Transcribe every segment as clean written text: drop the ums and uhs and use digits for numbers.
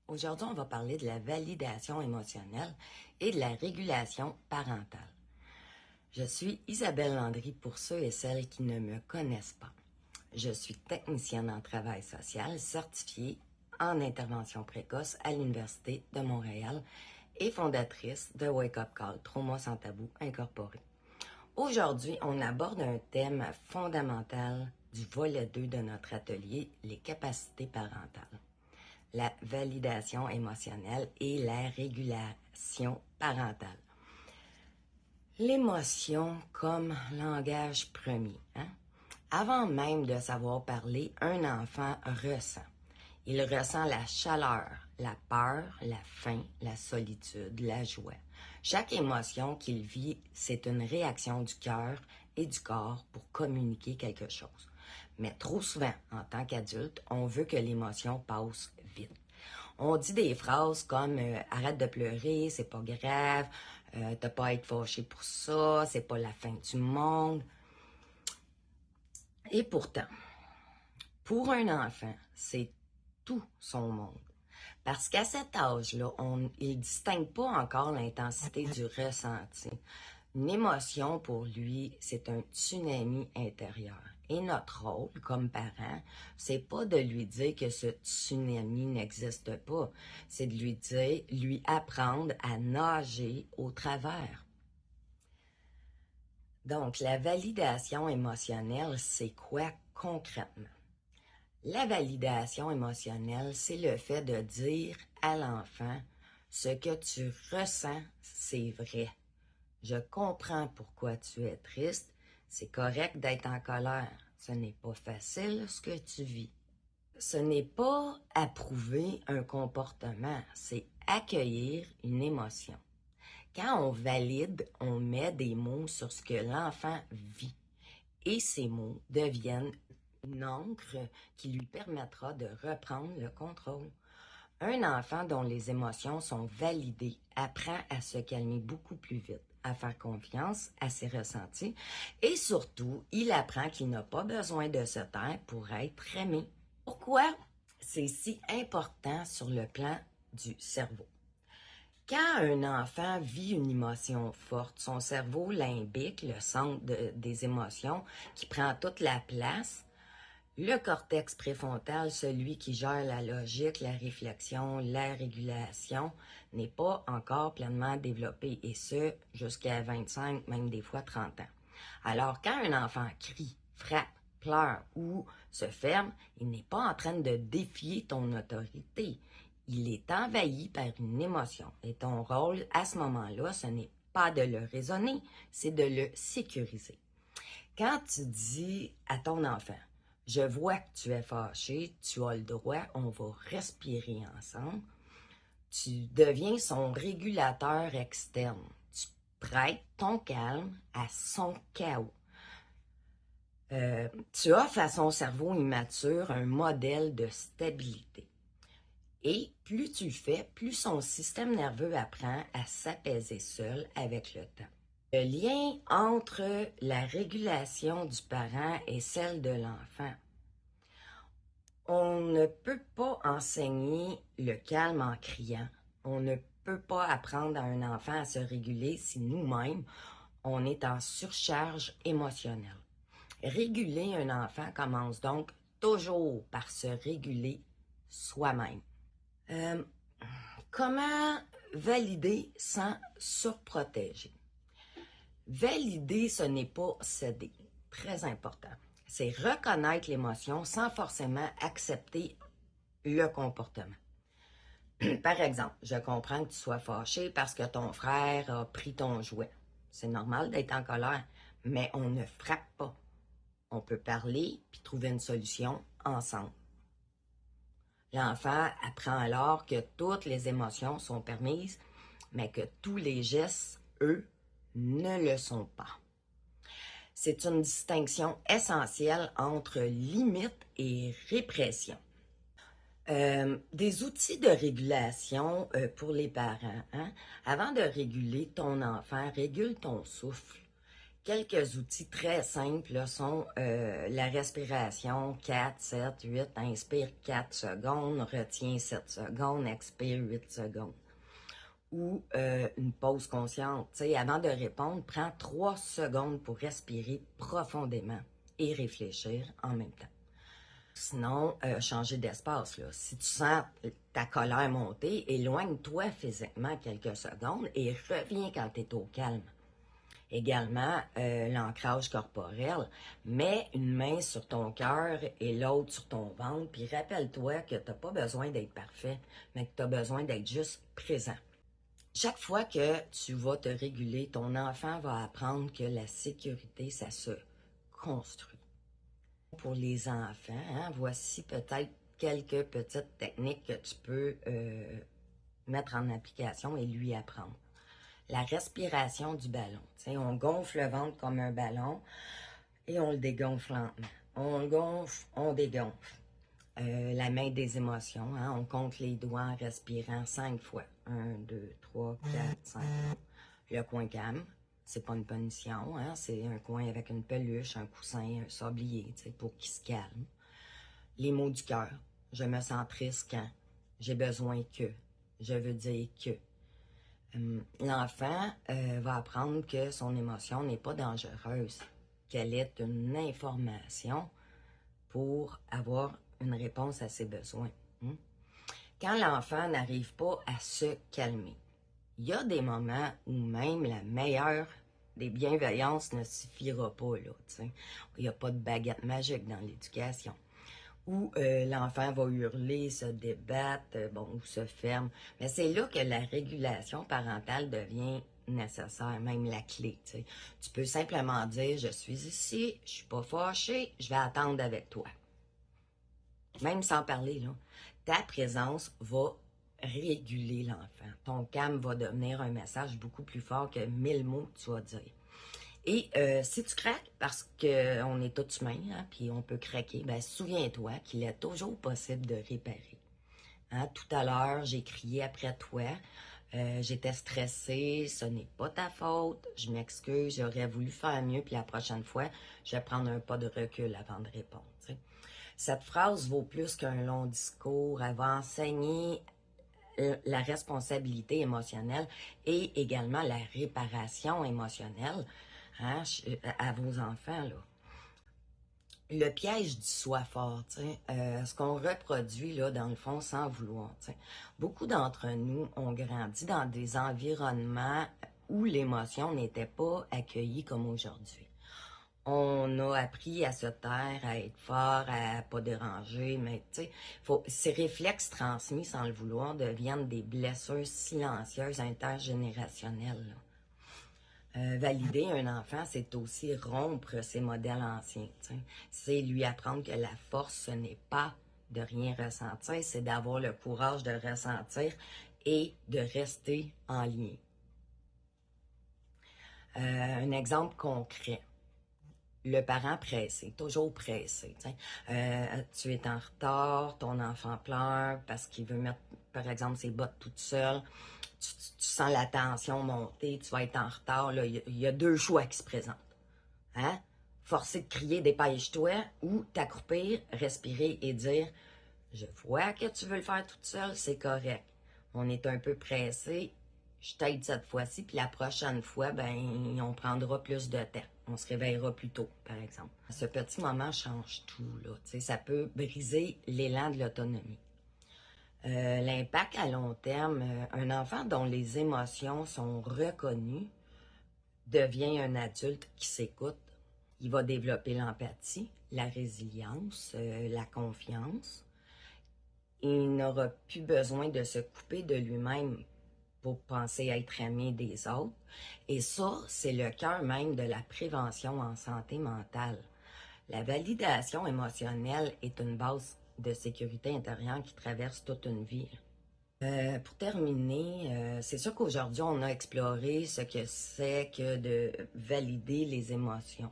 Aujourd'hui, on va parler de la validation émotionnelle et de la régulation parentale. Je suis Isabelle Landry pour ceux et celles qui ne me connaissent pas. Je suis technicienne en travail social certifiée en intervention précoce à l'Université de Montréal et fondatrice de Wake Up Call Trauma sans tabou incorporé. Aujourd'hui, on aborde un thème fondamental du volet 2 de notre atelier, les capacités parentales. La validation émotionnelle et la régulation parentale. L'émotion comme langage premier. Avant même de savoir parler, un enfant ressent. Il ressent la chaleur, la peur, la faim, la solitude, la joie. Chaque émotion qu'il vit, c'est une réaction du cœur et du corps pour communiquer quelque chose. Mais trop souvent, en tant qu'adulte, on veut que l'émotion passe vite. On dit des phrases comme arrête de pleurer, c'est pas grave, t'as pas à être fâché pour ça, c'est pas la fin du monde. Et pourtant, pour un enfant, c'est tout son monde. Parce qu'à cet âge-là, il ne distingue pas encore l'intensité du ressenti. Une émotion, pour lui, c'est un tsunami intérieur. Et notre rôle, comme parent, c'est pas de lui dire que ce tsunami n'existe pas. C'est de lui dire, lui apprendre à nager au travers. Donc, la validation émotionnelle, c'est quoi concrètement? La validation émotionnelle, c'est le fait de dire à l'enfant ce que tu ressens, c'est vrai. Je comprends pourquoi tu es triste. C'est correct d'être en colère. Ce n'est pas facile ce que tu vis. Ce n'est pas approuver un comportement, c'est accueillir une émotion. Quand on valide, on met des mots sur ce que l'enfant vit. Et ces mots deviennent une encre qui lui permettra de reprendre le contrôle. Un enfant dont les émotions sont validées apprend à se calmer beaucoup plus vite, à faire confiance à ses ressentis et surtout, il apprend qu'il n'a pas besoin de se taire pour être aimé. Pourquoi c'est si important sur le plan du cerveau? Quand un enfant vit une émotion forte, son cerveau limbique, le centre des émotions qui prend toute la place, le cortex préfrontal, celui qui gère la logique, la réflexion, la régulation, n'est pas encore pleinement développé, et ce, jusqu'à 25, même des fois 30 ans. Alors, quand un enfant crie, frappe, pleure ou se ferme, il n'est pas en train de défier ton autorité. Il est envahi par une émotion. Et ton rôle, à ce moment-là, ce n'est pas de le raisonner, c'est de le sécuriser. Quand tu dis à ton enfant, je vois que tu es fâché, tu as le droit, on va respirer ensemble. Tu deviens son régulateur externe. Tu prêtes ton calme à son chaos. Tu offres à son cerveau immature un modèle de stabilité. Et plus tu le fais, plus son système nerveux apprend à s'apaiser seul avec le temps. Le lien entre la régulation du parent et celle de l'enfant. On ne peut pas enseigner le calme en criant. On ne peut pas apprendre à un enfant à se réguler si nous-mêmes, on est en surcharge émotionnelle. Réguler un enfant commence donc toujours par se réguler soi-même. Comment valider sans surprotéger? Valider, ce n'est pas céder. Très important. C'est reconnaître l'émotion sans forcément accepter le comportement. Par exemple, je comprends que tu sois fâché parce que ton frère a pris ton jouet. C'est normal d'être en colère, mais on ne frappe pas. On peut parler puis trouver une solution ensemble. L'enfant apprend alors que toutes les émotions sont permises, mais que tous les gestes, eux, ne le sont pas. C'est une distinction essentielle entre limite et répression. Des outils de régulation pour les parents. Avant de réguler ton enfant, régule ton souffle. Quelques outils très simples là, sont la respiration 4, 7, 8, inspire 4 secondes, retiens 7 secondes, expire 8 secondes. Ou une pause consciente. Tu sais, avant de répondre, prends 3 secondes pour respirer profondément et réfléchir en même temps. Sinon, changer d'espace. Là. Si tu sens ta colère monter, éloigne-toi physiquement quelques secondes et reviens quand tu es au calme. Également, l'ancrage corporel. Mets une main sur ton cœur et l'autre sur ton ventre, puis rappelle-toi que tu n'as pas besoin d'être parfait, mais que tu as besoin d'être juste présent. Chaque fois que tu vas te réguler, ton enfant va apprendre que la sécurité, ça se construit. Pour les enfants, hein, voici peut-être quelques petites techniques que tu peux mettre en application et lui apprendre. La respiration du ballon. T'sais, on gonfle le ventre comme un ballon et on le dégonfle lentement. On le gonfle, on dégonfle. La main des émotions, hein, on compte les doigts en respirant 5 fois. 1, 2, 3, 4, 5. Le coin calme, c'est pas une punition, hein, c'est un coin avec une peluche, un coussin, un sablier, pour qu'il se calme. Les mots du cœur. Je me sens triste quand. J'ai besoin que. Je veux dire que. L'enfant va apprendre que son émotion n'est pas dangereuse, qu'elle est une information pour avoir une réponse à ses besoins. Quand l'enfant n'arrive pas à se calmer, il y a des moments où même la meilleure des bienveillances ne suffira pas. Là, il n'y a pas de baguette magique dans l'éducation. Où l'enfant va hurler, se débattre, ou se ferme. Mais c'est là que la régulation parentale devient nécessaire, même la clé. T'sais. Tu peux simplement dire, je suis ici, je suis pas fâchée, je vais attendre avec toi. Même sans parler, là, ta présence va réguler l'enfant. Ton calme va devenir un message beaucoup plus fort que 1000 mots que tu vas dire. Et si tu craques, parce qu'on est tous humains, hein, puis on peut craquer, ben souviens-toi qu'il est toujours possible de réparer. Hein, tout à l'heure, j'ai crié après toi, j'étais stressée, ce n'est pas ta faute, je m'excuse, j'aurais voulu faire mieux, puis la prochaine fois, je vais prendre un pas de recul avant de répondre. T'sais. Cette phrase vaut plus qu'un long discours, elle va enseigner la responsabilité émotionnelle et également la réparation émotionnelle. Hein, à vos enfants, là. Le piège du soi fort, ce qu'on reproduit, là, dans le fond, sans vouloir. T'sais. Beaucoup d'entre nous ont grandi dans des environnements où l'émotion n'était pas accueillie comme aujourd'hui. On a appris à se taire, à être fort, à pas déranger, mais tu sais, ces réflexes transmis sans le vouloir deviennent des blessures silencieuses intergénérationnelles. Là. Valider un enfant, c'est aussi rompre ses modèles anciens. C'est lui apprendre que la force, ce n'est pas de rien ressentir, c'est d'avoir le courage de ressentir et de rester en lien. Un exemple concret. Le parent pressé, toujours pressé. Tu es en retard, ton enfant pleure parce qu'il veut mettre, par exemple, ses bottes toute seule. Tu sens la tension monter, tu vas être en retard. Il y a 2 choix qui se présentent. Hein? Forcer de crier, dépêche-toi, ou t'accroupir, respirer et dire « Je vois que tu veux le faire toute seule, c'est correct. On est un peu pressé, je t'aide cette fois-ci, puis la prochaine fois, on prendra plus de temps. On se réveillera plus tôt, par exemple. » Ce petit moment change tout, là. Ça peut briser l'élan de l'autonomie. L'impact à long terme, un enfant dont les émotions sont reconnues devient un adulte qui s'écoute. Il va développer l'empathie, la résilience, la confiance. Il n'aura plus besoin de se couper de lui-même pour penser être aimé des autres. Et ça, c'est le cœur même de la prévention en santé mentale. La validation émotionnelle est une base de sécurité intérieure qui traverse toute une vie. Pour terminer, c'est sûr qu'aujourd'hui, on a exploré ce que c'est que de valider les émotions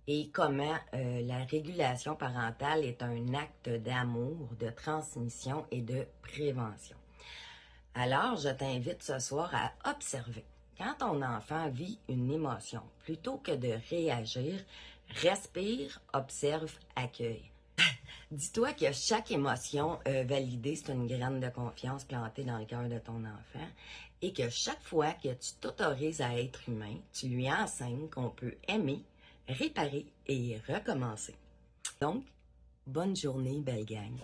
et comment la régulation parentale est un acte d'amour, de transmission et de prévention. Alors, je t'invite ce soir à observer. Quand ton enfant vit une émotion, plutôt que de réagir, respire, observe, accueille. Dis-toi que chaque émotion validée, c'est une graine de confiance plantée dans le cœur de ton enfant et que chaque fois que tu t'autorises à être humain, tu lui enseignes qu'on peut aimer, réparer et recommencer. Donc, bonne journée, belle gang.